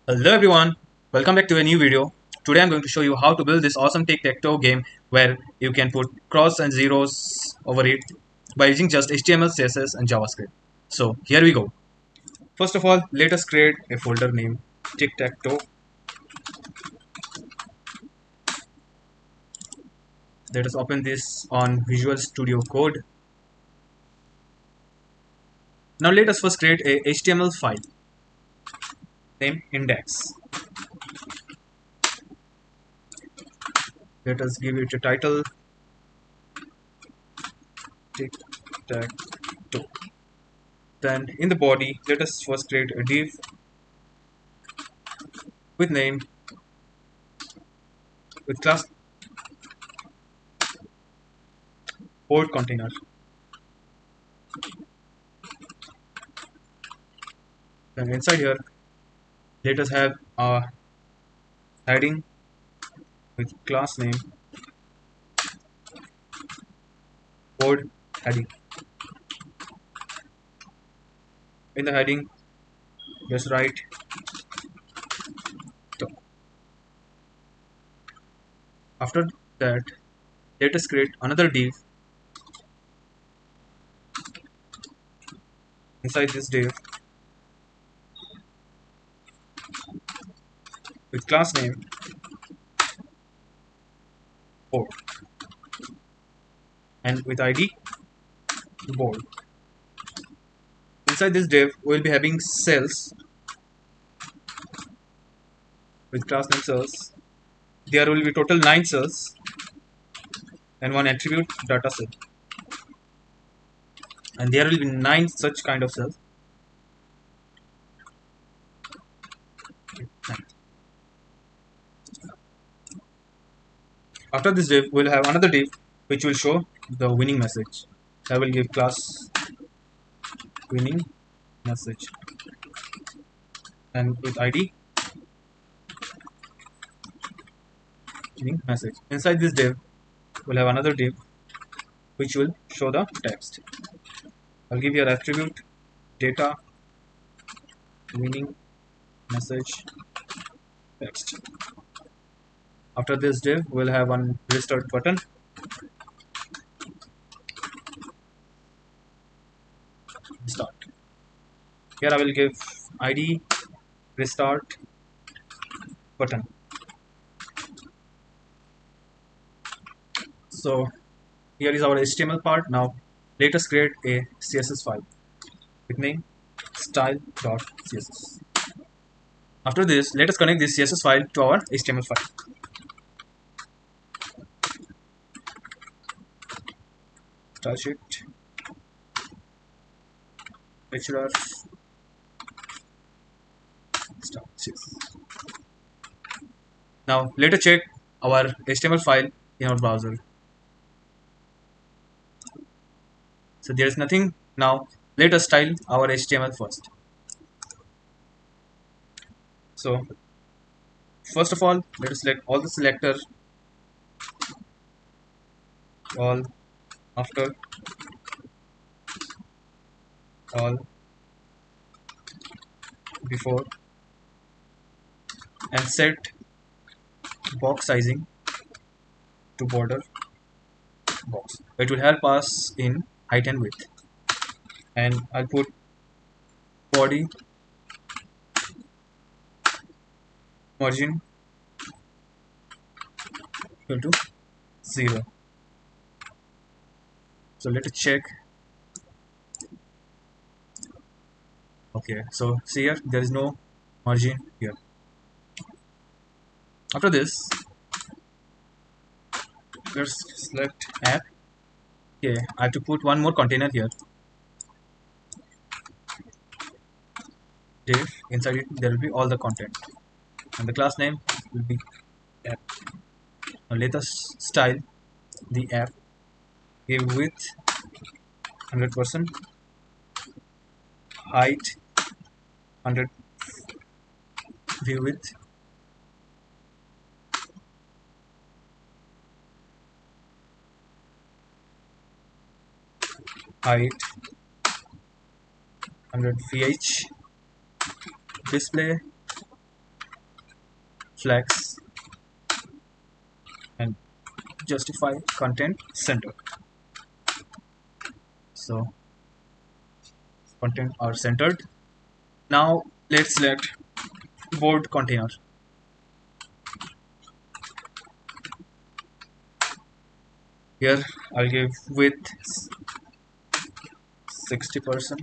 Hello everyone, welcome back to a new video. Today I'm going to show you how to build this awesome Tic Tac Toe game where you can put cross and zeros over it by using just HTML, CSS and JavaScript. So here we go. First of all, let us create a folder named Tic Tac Toe. Let us open this on Visual Studio Code. Now let us first create a HTML file named index. Let us give it a title Tic Tac Toe. Then in the body, let us first create a div with name, with class port container. Then inside here, let us have a heading with class name port heading. In the heading, just write to. After that, let us create another div. Inside this div, with class name port and with ID board. Inside this div, we will be having cells with class name cells. There will be total 9 cells and one attribute data set. And there will be 9 such kind of cells. After this div, we'll have another div which will show the winning message. I will give class winning message and with ID winning message. Inside this div, we'll have another div which will show the text. I'll give your attribute data winning message text. After this div, we'll have one restart button. Start. Here I will give ID restart button. So here is our HTML part. Now let us create a CSS file with name style.css. After this, let us connect this CSS file to our HTML file. Style sheet href style CSS. Now let us check our HTML file in our browser. So there is nothing. Now let us style our HTML first. So first of all, let us select all the selector, all, after, all, before, and set box sizing to border box. It will help us in height and width. And I'll put body margin equal to 0. So let us check. Okay, so see here, there is no margin here. After this, let's select app. Okay, I have to put one more container here. Div, inside it there will be all the content, and the class name will be app. Now let us style the app. Give width 100%, height 100, view width, height 100 vh, display flex and justify content center. So content are centered. Now let's select board container. Here I'll give width 60%,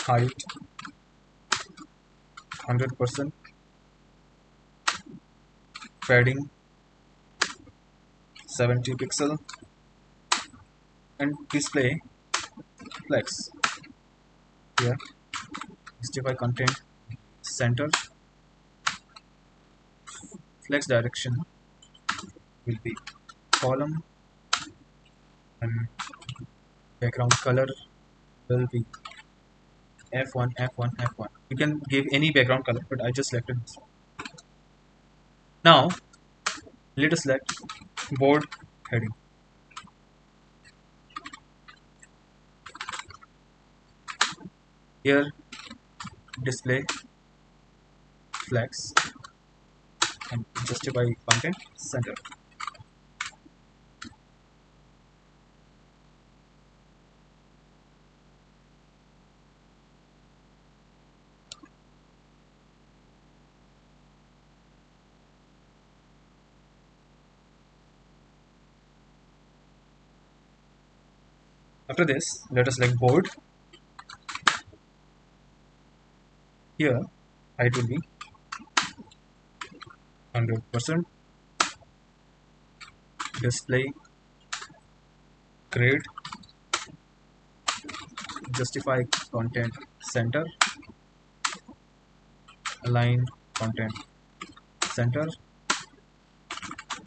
height 100%, padding 70 pixel, and display flex. Here justify content center. Flex direction will be column, and background color will be F1, F1, F1. You can give any background color, but I just selected this one. Now let us select board heading. Here display flex and justify content center. After this, let us select board. Here height will be 100%, display grade, justify content center, align content center,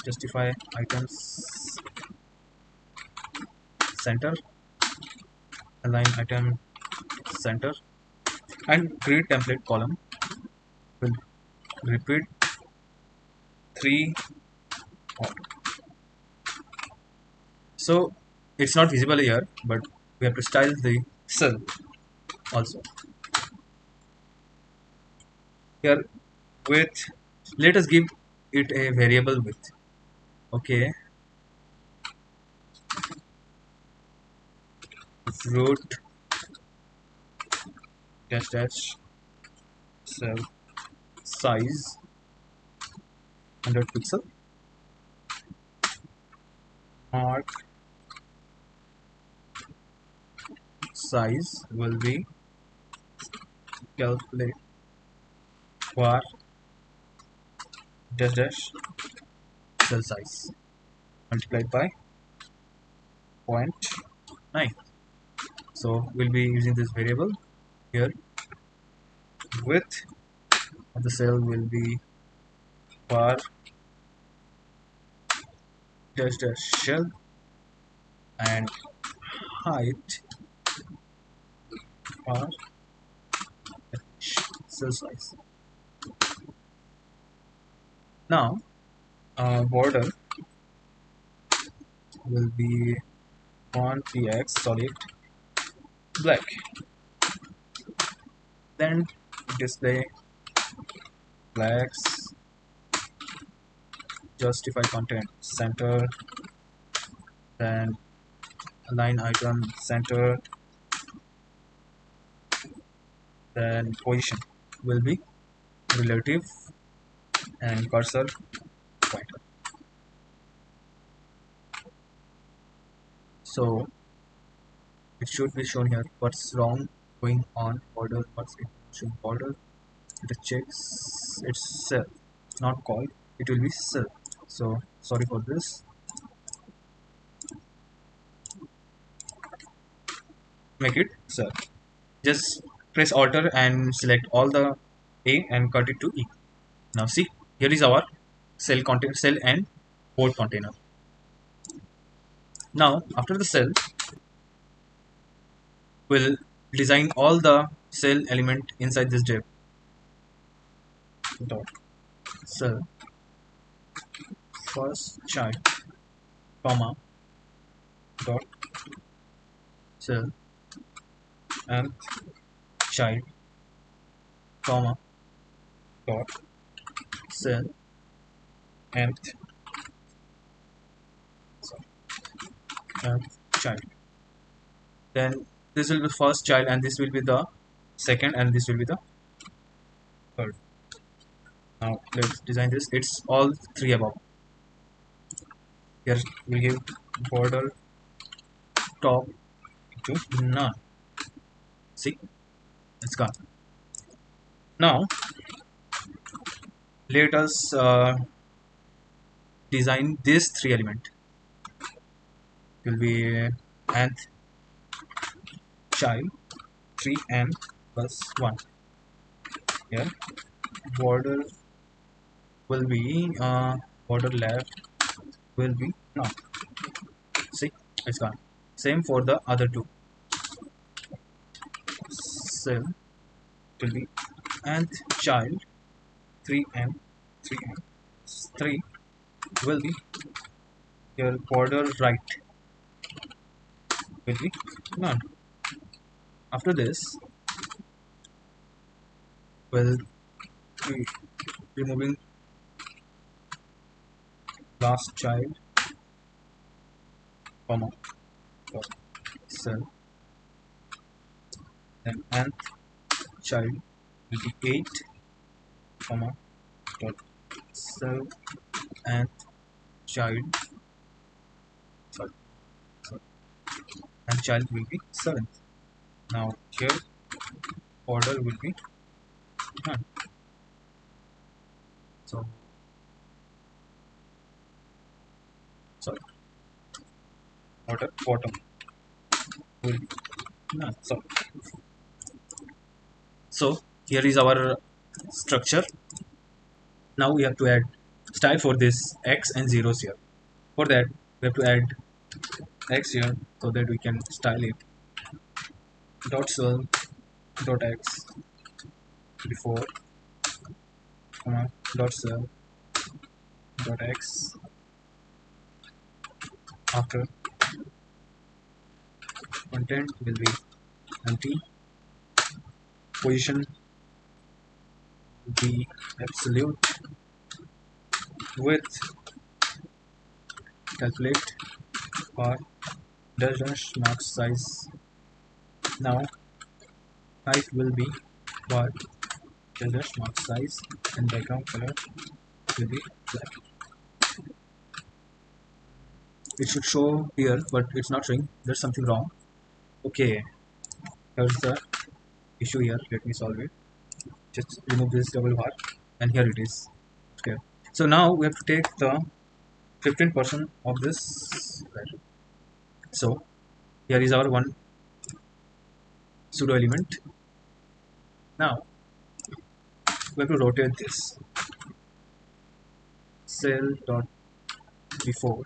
justify items center, align item center, and grid template column will repeat 3 odd. So it's not visible here, but we have to style the cell also. Here width, let us give it a variable width. Okay, root dash dash cell size 100 pixel, mark size will be calculate var dash dash cell size multiplied by 0.9. So we'll be using this variable here. Width of the cell will be var dash dash shell, and height var cell size. Now border will be 1px solid black. Then display flags, justify content center, then align item center, then position will be relative, and cursor pointer. So it should be shown here what's wrong going on border, what's it showing border. It checks itself, not called, it will be self. So sorry for this. Make it self. Just press Alt and select all the A and cut it to E. Now see, here is our cell content, cell and board container. Now after the cell, we'll design all the cell element inside this div. Dot cell first child comma dot cell and child comma dot cell and child. Then this will be first child and this will be the second and this will be the third. Now let's design this. It's all three above. Here we give border top to none. See, it's gone. Now let us design this three element. It will be nth child 3n plus 1. Here border will be border left will be no. See, it's gone. Same for the other two. Cell will be nth child 3n 3n 3 will be your border right will be none. After this we'll be removing last child comma cell, then nth child will be 8 comma dot cell nth child sorry, and child will be 7th. Now here order will be none. So sorry, order bottom will be none. So here is our structure. Now we have to add style for this x and zeros here. For that we have to add x here so that we can style it. Dot cell dot x before comma dot cell dot x after. Content will be empty. Position will be absolute. Width calculate or dash mark size. Now height will be bar dash mark size and background color will be black. It should show here but it's not showing. There's something wrong. Okay, here's the issue here. Let me solve it. Just remove this double bar and here it is. Okay, so now we have to take the 15% of this value. So here is our one pseudo element. Now we have to rotate this cell dot before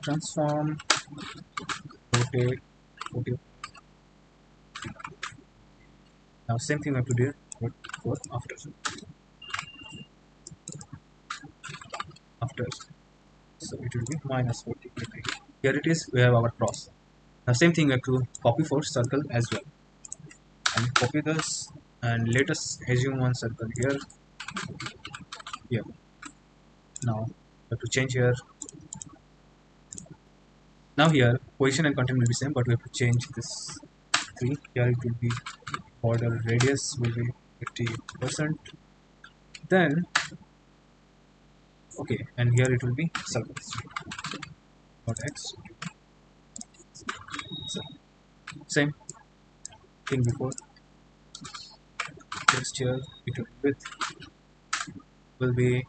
transform rotate. Now same thing we have to do for after. So it will be minus 40. Here it is. We have our cross. Now same thing we have to copy for circle as well. And copy this and let us assume one circle here. Here. Now we have to change here. Now here position and content will be same, but we have to change this 3. Here it will be border radius will be 50%. Then okay, and here it will be circles dot x. So, same thing before. Text here it will be width will be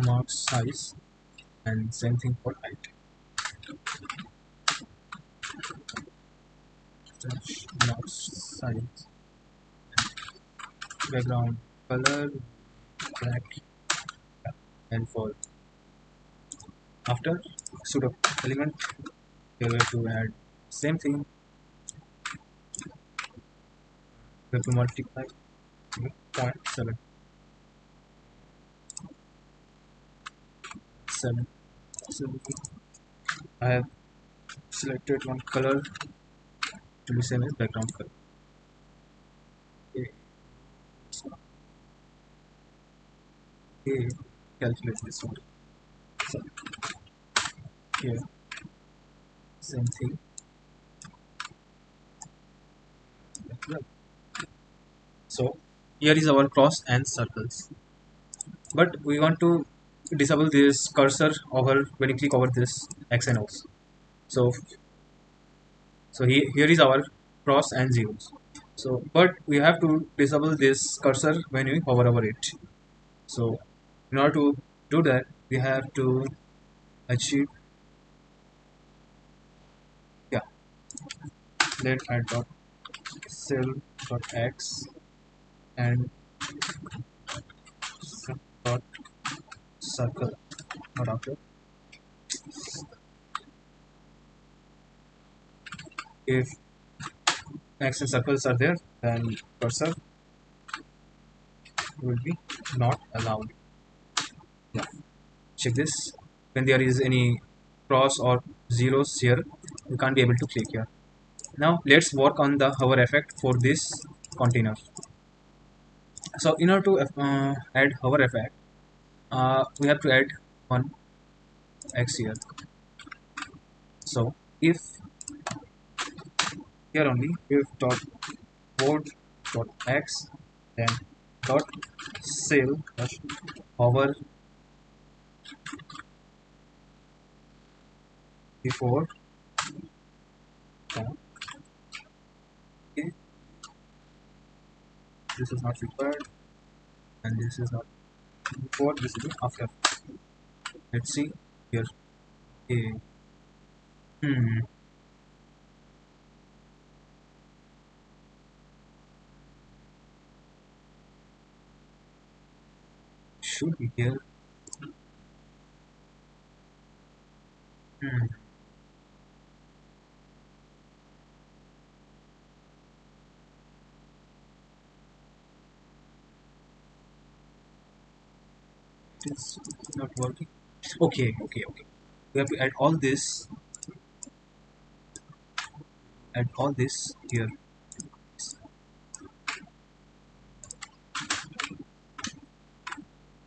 mark size and same thing for height. Mark size. Background color black and for after pseudo element we have to add same thing. We have to multiply 0.7 7. So I have selected one color to be same as background color. Okay, okay. Calculate this one. So here same thing. So here is our cross and circles, but we want to disable this cursor over when you click over this X and O's. So here is our cross and zeros. So but we have to disable this cursor when we hover over it. So in order to do that, we have to achieve, yeah, let add dot cell dot x and dot circle, not after. If x and circles are there, then cursor will be not allowed. Yeah, check this. When there is any cross or zeros here, you can't be able to click here. Now let's work on the hover effect for this container. So in order to add hover effect, we have to add one x here. So if here only, if dot board dot x, then dot sail dash hover before, okay, this is not required and this is not before, this is after. Let's see here. Okay. Hmm. Should be here. Hmm. It's not working. Okay. We have to add all this here,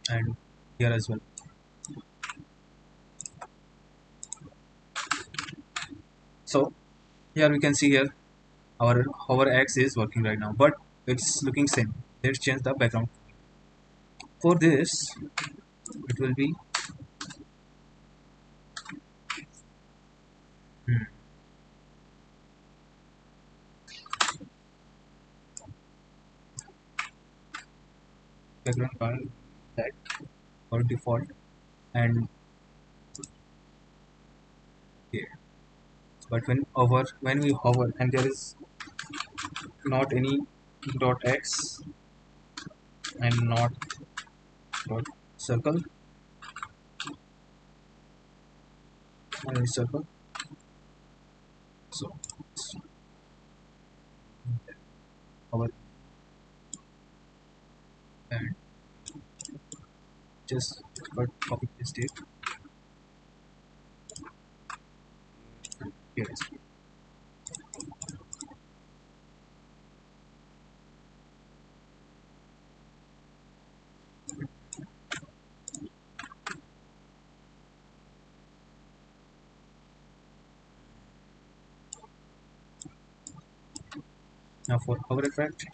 and here as well. So here we can see here our hover X is working right now, but it's looking same. Let's change the background. For this, it will be hmm, background color black or default, and here. But when we hover and there is not any dot X and not dot circle, and circle. So hover and just copy paste it. Here is. Now for hover effect,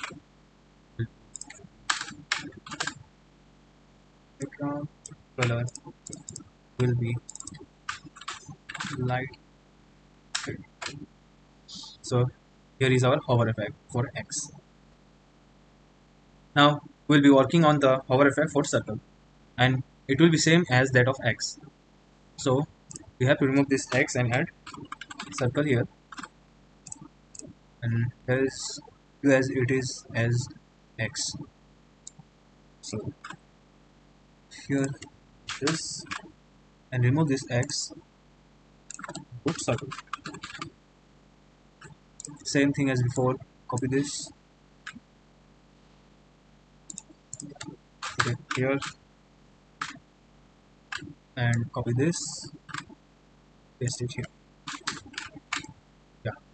background color will be light red. So here is our hover effect for X. Now we'll be working on the hover effect for circle, and it will be same as that of X. So we have to remove this X and add circle here, and here is as it is as X. So here this, and remove this X, put circle. Same thing as before. Copy this, put it here, and copy this, paste it here.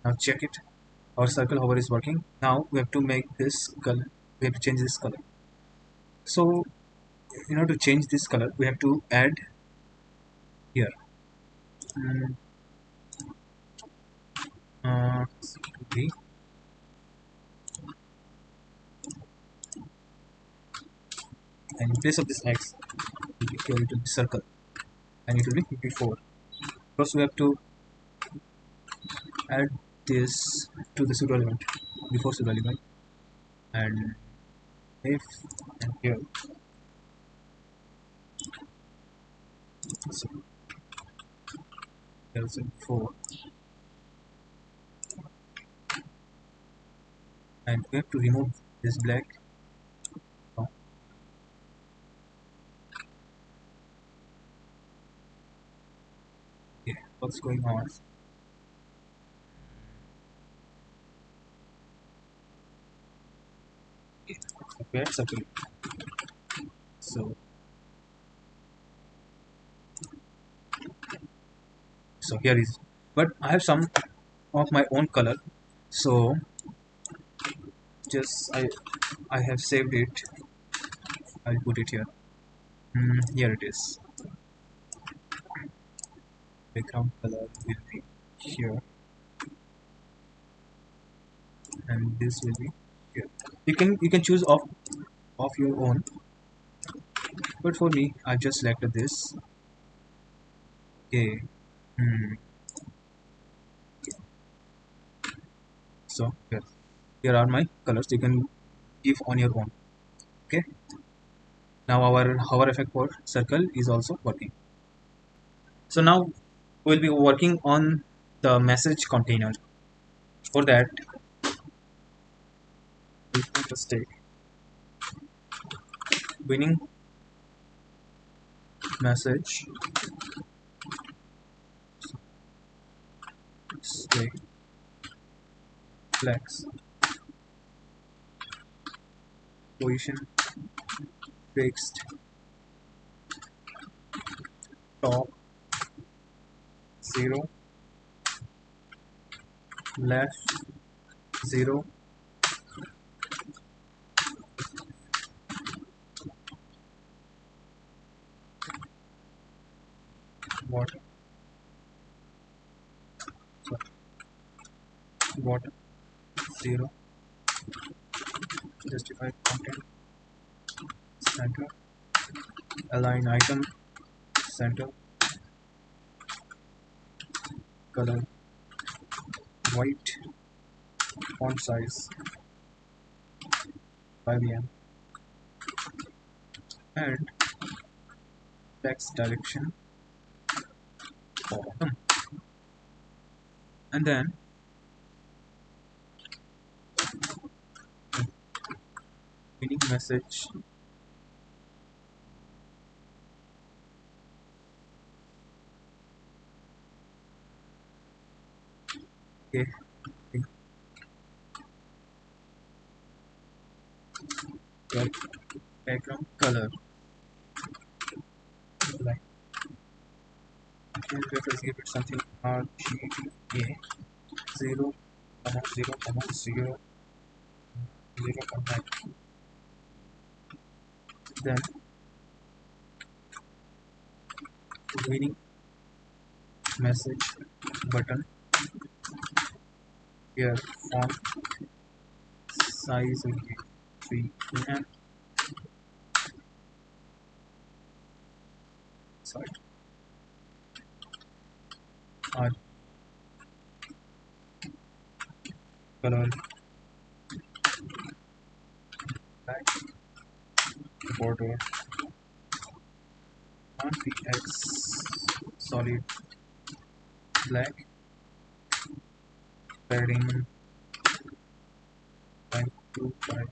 Now check it. Our circle hover is working. Now we have to make this color. We have to change this color. So in order to change this color, we have to add here. Mm, okay. And in place of this X, here it will be circle, and it will be before. First, we have to add this to the pseudo element before pseudo element, and if and here. So there's a before, and we have to remove this black. Oh, okay, what's going on? Okay, circle. So here is, but I have some of my own color, so just I have saved it. I'll put it here. Here it is. Background color will be here, and this will be here. You can choose of your own, but for me I just selected this. Okay. Hmm. So here are my colors. You can give on your own. Okay. Now our hover effect for circle is also working. So now we'll be working on the message container. For that, we just take winning message, stay flex position fixed top 0 left 0 bottom bottom 0 justify content center align item center color white font size 5em and text direction bottom, and then winning message okay, right, background color like, and let us give it something RGBA 0, 0, 0, 0, then winning message button here font size will be 3 and sorry R color black border on px solid black padding 525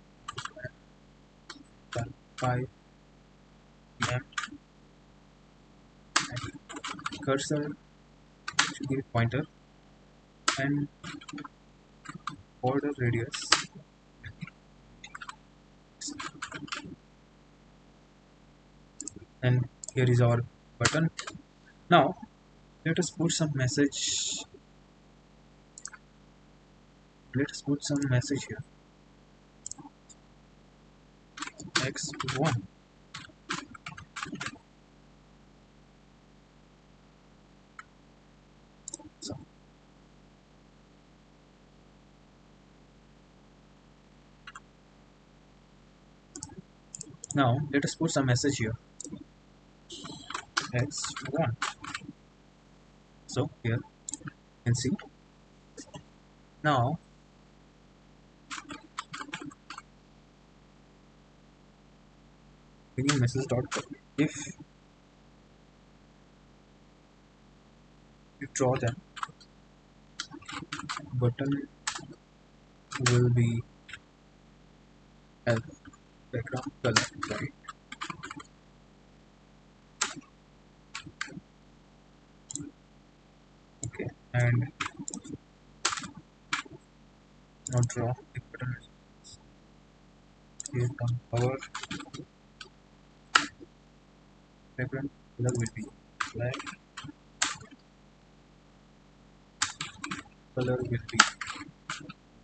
5 and cursor should give pointer and border radius and here is our button. Now let us put some message let's put some message here. X1. So now let us put some message here. X1. So here you can see. Now beginning message dot if you draw them, button will be as background color, right? Okay, and now draw the button. Here come our background color will be black, color will be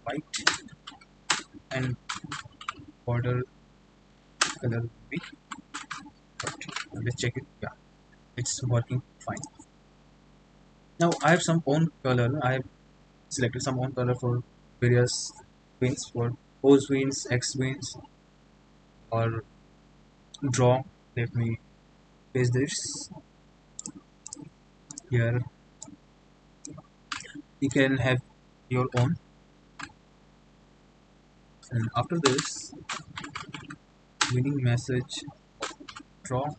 white, and border color will be white. Now let's check it. Yeah, it's working fine. Now I have some own color. I have selected some own color for various wings, for pose wings, X wings, or draw. Let me paste this here. You can have your own, and after this winning message, draw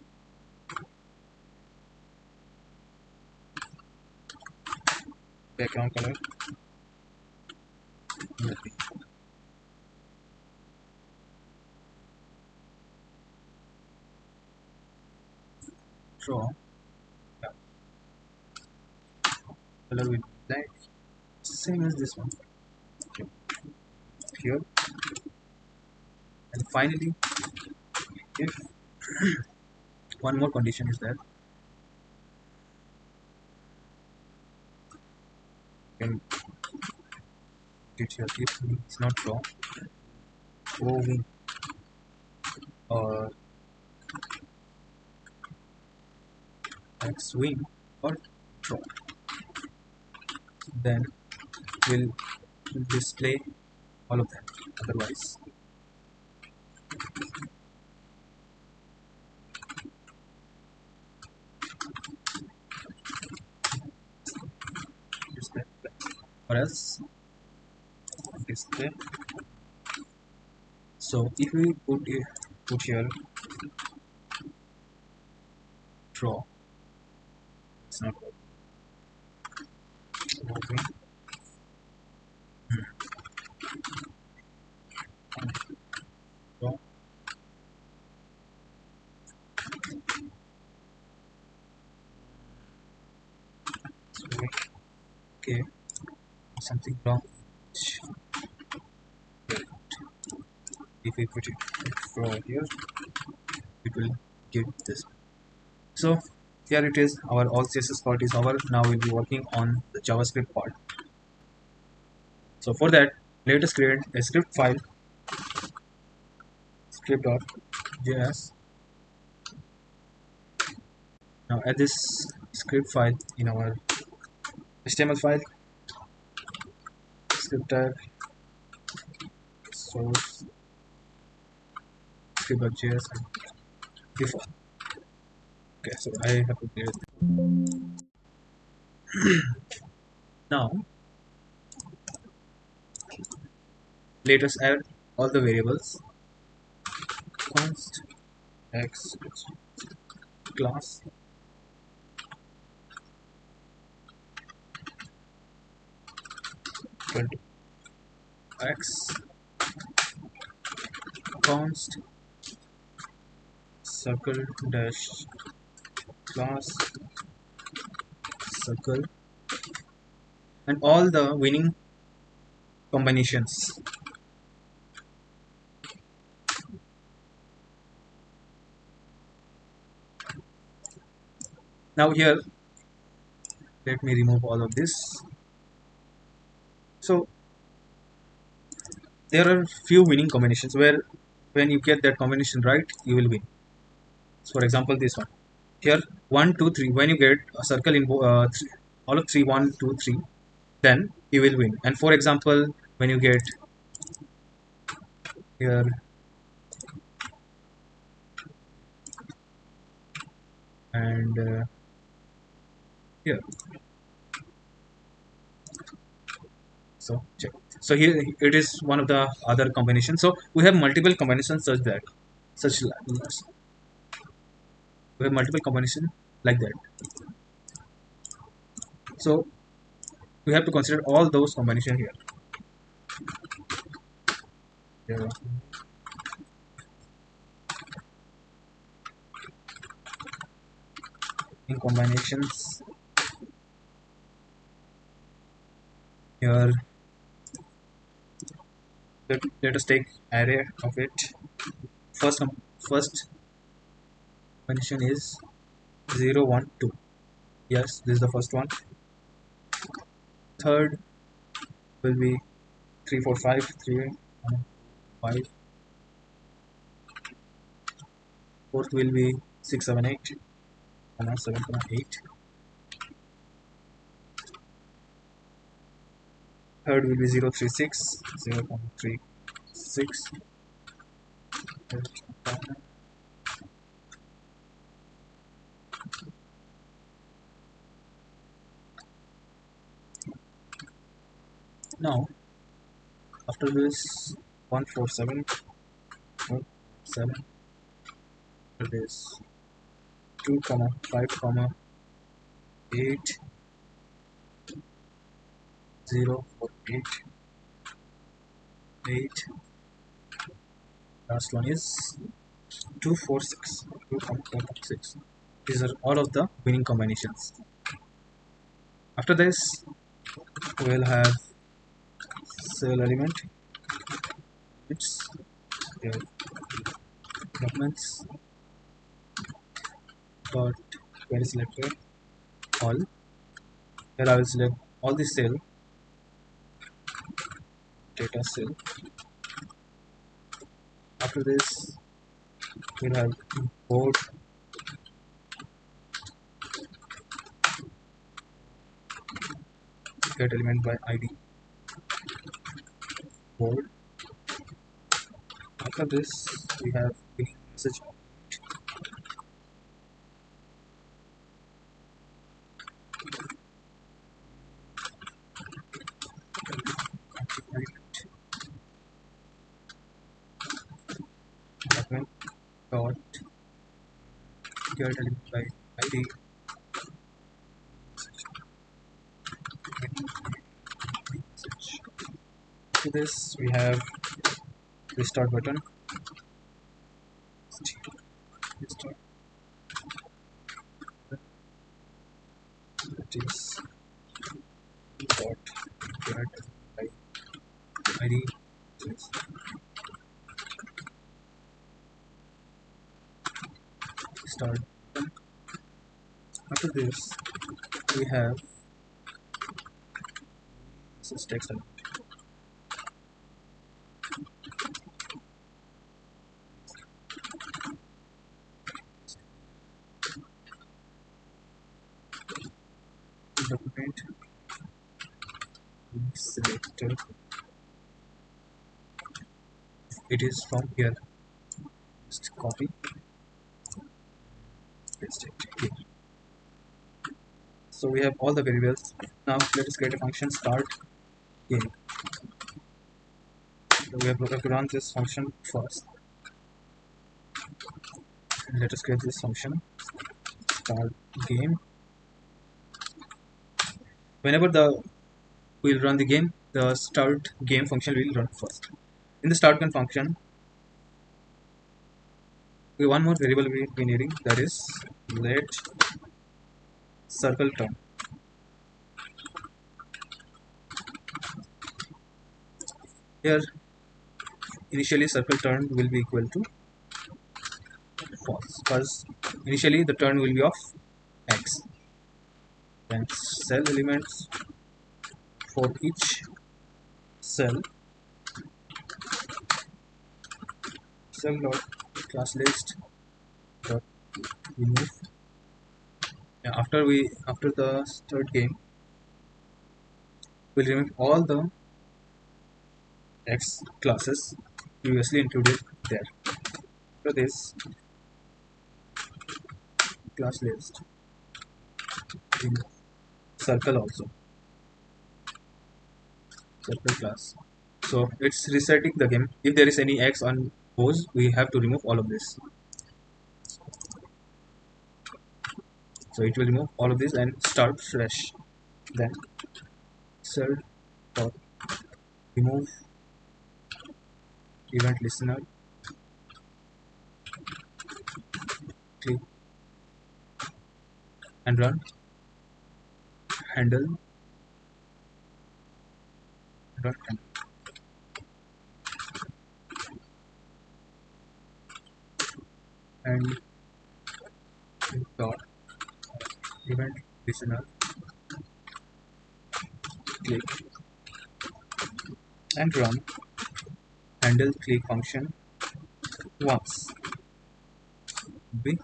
background color, draw color with black, same as this one. Okay. Here, and finally, if one more condition is that you can get here if it's not draw O wing or X wing or draw, then will display all of them. Otherwise, display or else display. So if we put here draw, it's not working. Draw. So, okay, something wrong. If we put it draw here, it will give this. So here it is. Our all CSS part is over. Now we'll be working on the JavaScript part. So for that, let us create a script file, script.js. Now add this script file in our HTML file, script tag, source, script.js, and default. Okay, so I have to create. Now let us add all the variables. Const x class x const circle dash class circle, and all the winning combinations. Now here let me remove all of this. So there are few winning combinations where when you get that combination right, you will win. So for example, this one here, 1 2 3. When you get a circle in all of three, 1 2 3, then you will win. And for example, when you get here and here, so check. So here it is one of the other combinations. So we have multiple combinations such that such we have multiple combinations like that. So we have to consider all those combinations here. Here, in combinations here, let us take array of it. First combination is 0 1 2. Yes, this is the first one. Third will be 3 4 5 3 5. Fourth will be 6 7 8 7 8. Third will be 0 3 6 0 3 6. Now after this 1 4 7 4 7. After this 2 comma 5 comma 8 0 4 8 8. Last one is 2 4 6 2 comma 4 6. These are all of the winning combinations. After this we'll have cell element, it's documents dot query selector all. Here I will select all the cell data cell. After this we'll have import get element by id board. After this we have message document dot get element by id. After this we have restart button. Restart. That is dot get by id. Start button. After this we have this is text element. Document selector, it is from here. Just copy, paste it here. So we have all the variables. Now let us create a function start game. So we have to run this function first. And let us create this function start game. Whenever we'll run the game, the start game function will run first. In the start game function, we one more variable we will be needing, that is let circle turn. Here initially circle turn will be equal to false because initially the turn will be of x. Then cell elements for each cell cell dot class list dot remove. Yeah, after the third game, we'll remove all the X classes previously included there. For this class list, remove circle also, circle class. So it's resetting the game. If there is any X on pose, we have to remove all of this. So it will remove all of this and start fresh. Then cell dot remove event listener, click and run, handle, run handle. And dot event listener, click and run, handle click function once. Be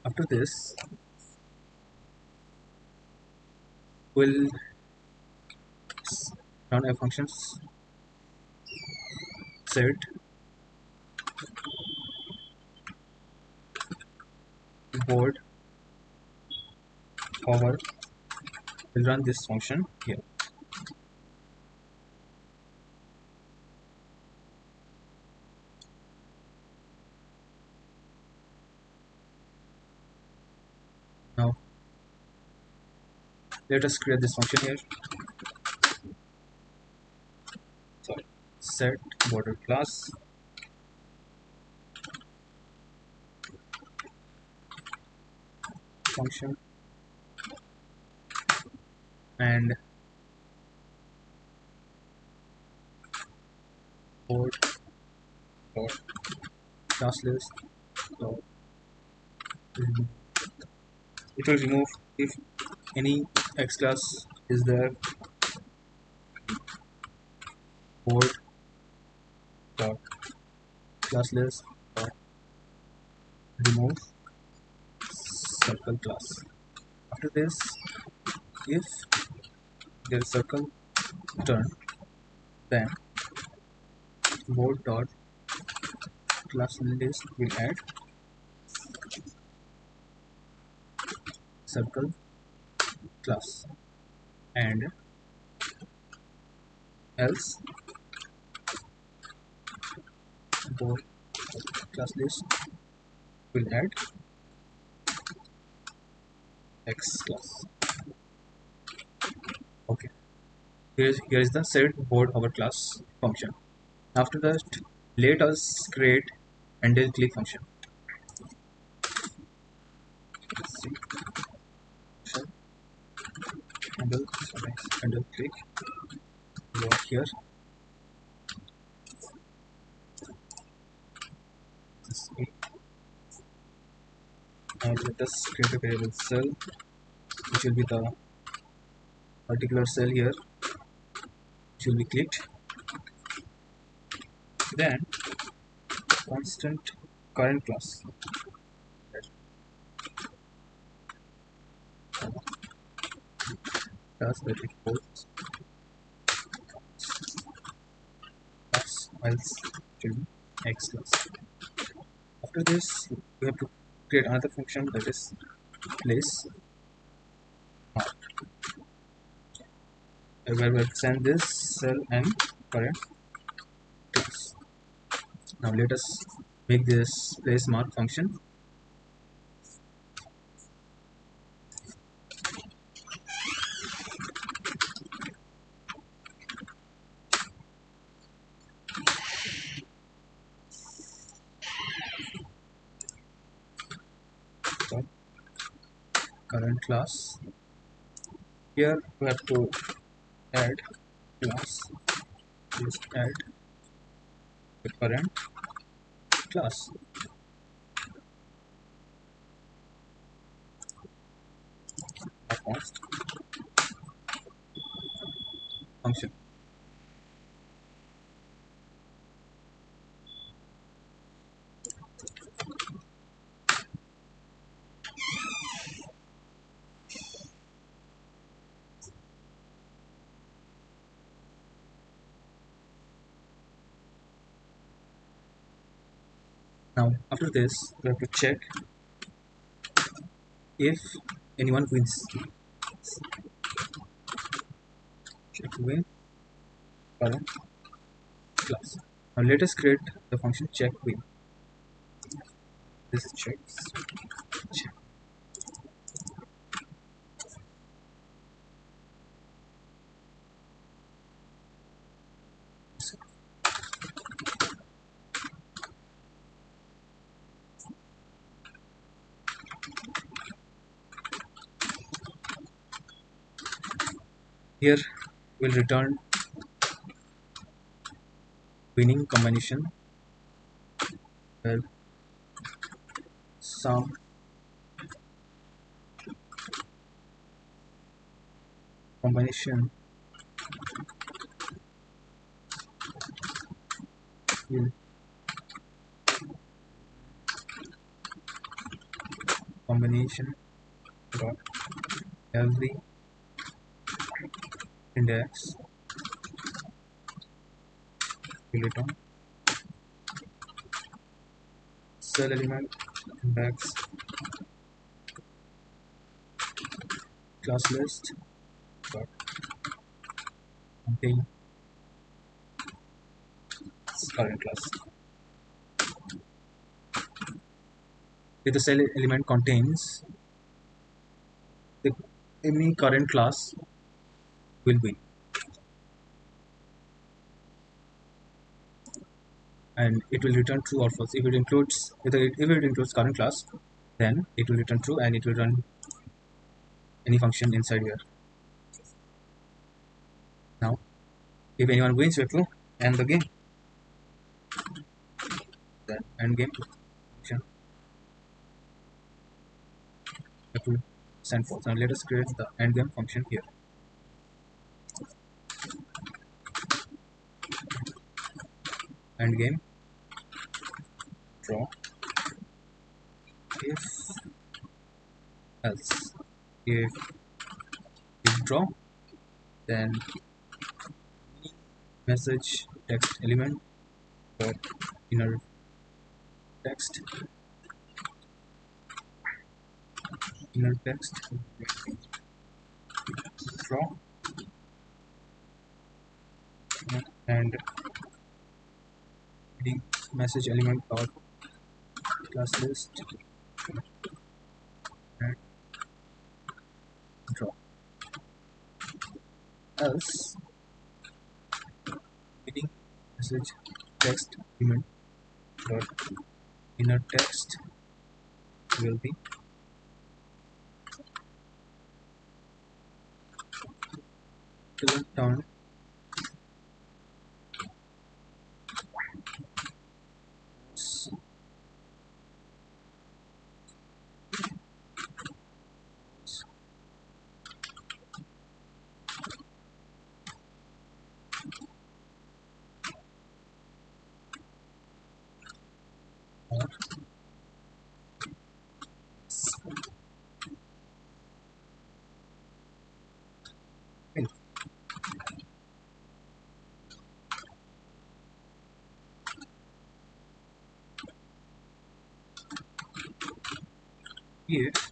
after this, we'll run a functions set board hover. We'll run this function here. Now let us create this function here. Sorry, set border class function and board dot class list dot remove. It will remove if any X class is there. Board dot class list dot remove circle class. After this, if there is circle turn, then board dot class list will add circle class, and else board class list will add X class. Okay, here is the set board hover class function. After that, let us create handle click function. See, handle click. Go here. And let us create a variable cell, which will be the particular cell here, which will be clicked. Then constant current class. Class that it holds class else it will be X class. After this, we have to create another function, that is place mark, where we will send this cell and current class. Now let us make this place mark function. So, current class. Here we have to add class, just add the current class. Const function. Now after this we have to check if anyone wins. Check win current class. Now let us create the function check win. This is checks check. Here we'll return winning combination where some combination will combination dot every index will return cell element index class list dot contain current class. If the cell element contains the any current class will win, and it will return true or false. If it includes current class, then it will return true and it will run any function inside here. Now if anyone wins, we have to end the game. Then end game function we have to send false. Now let us create the end game function here. End game draw if else. If draw, then message text element dot inner text draw and message element dot class list and draw. Else meaning message text element dot inner text will be turn if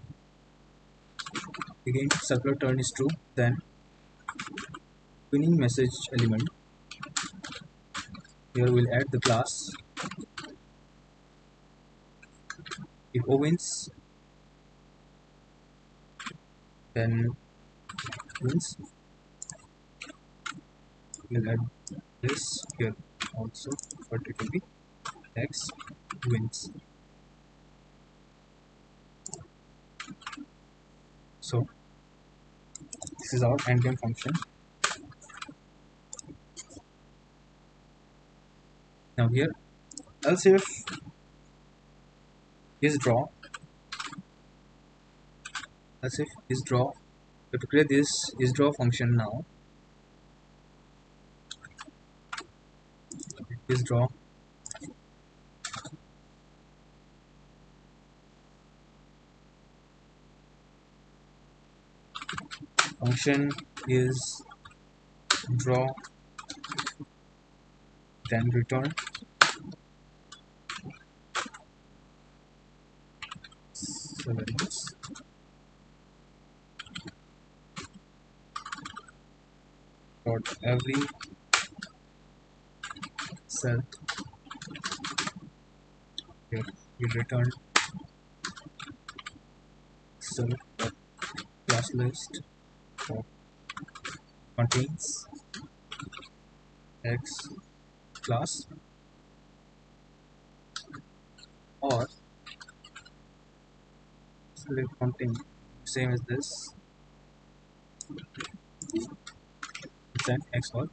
again circular turn is true, then winning message element here will add the class. If O wins, then wins. We'll add this here also, but it will be X wins. So this is our endgame function. Now here, else if is draw, we have to create this is draw function now. is draw. Function is draw, then return celebrities dot every cell. Here we return cell dot class list dot contains x class, or select contain same as this, it's an x or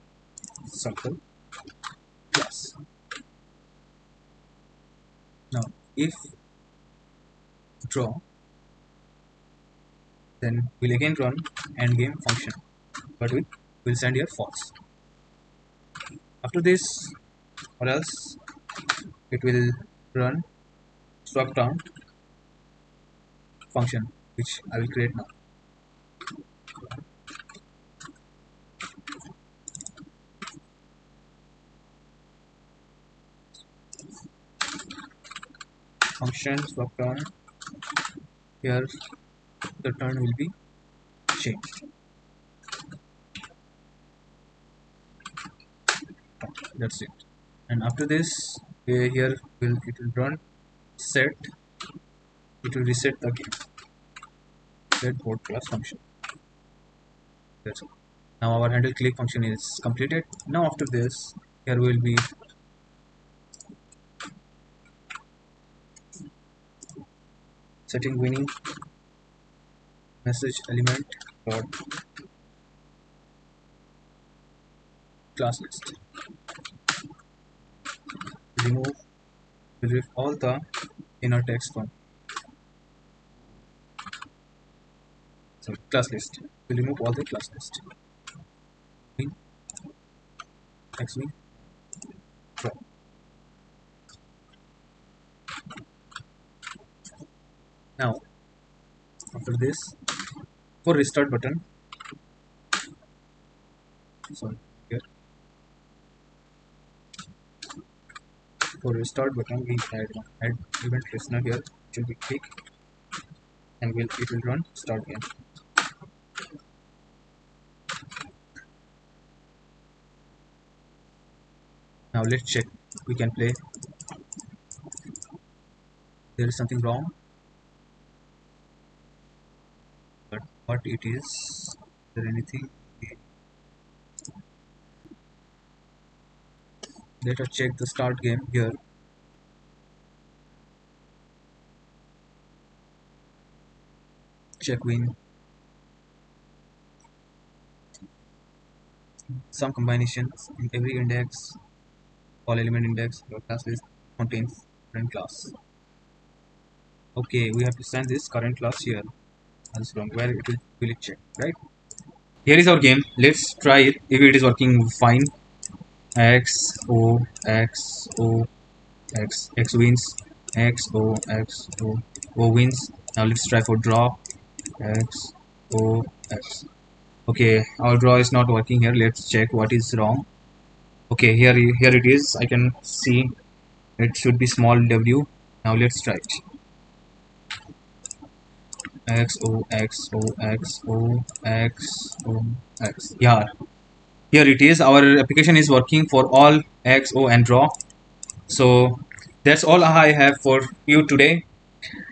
circle class. Now if draw, then we'll again run endgame function, but we will send here false. After this, or else it will run swap down function, which I will create now. Function swap down. Here the turn will be changed. That's it. And after this, here it will run set. It will reset the game. Set board class function. That's all. Now our handle click function is completed. Now after this, here will be setting winning message element dot class list. Remove all the inner text from class list. We'll remove all the class list. Win, X win, draw. Now after this, for restart button, sorry, here for restart button we add event listener here, which will be click, and it will run start game. Now let's check, we can play. There is something wrong, but what it is there anything? Let us check the start game here. Check win. Some combinations in every index, all element index, your class list contains current class. Okay, we have to send this current class here. That's wrong. Where will it check, right? Here is our game. Let's try it. If it is working fine. X O X O X X wins. X O X O O wins. Now let's try for draw. X O X. Okay, our draw is not working here. Let's check what is wrong. Okay, here it is. I can see it should be small w. Now let's try it. X O X O X O X O X. Yeah, here it is. Our application is working for all X, O, and draw. So that's all I have for you today.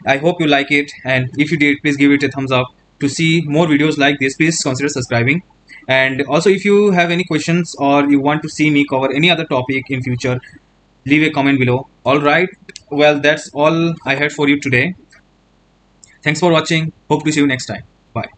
I hope you like it, and if you did, please give it a thumbs up. To see more videos like this, please consider subscribing. And also, if you have any questions or you want to see me cover any other topic in future, leave a comment below. All right, well, that's all I had for you today. Thanks for watching. Hope to see you next time. Bye.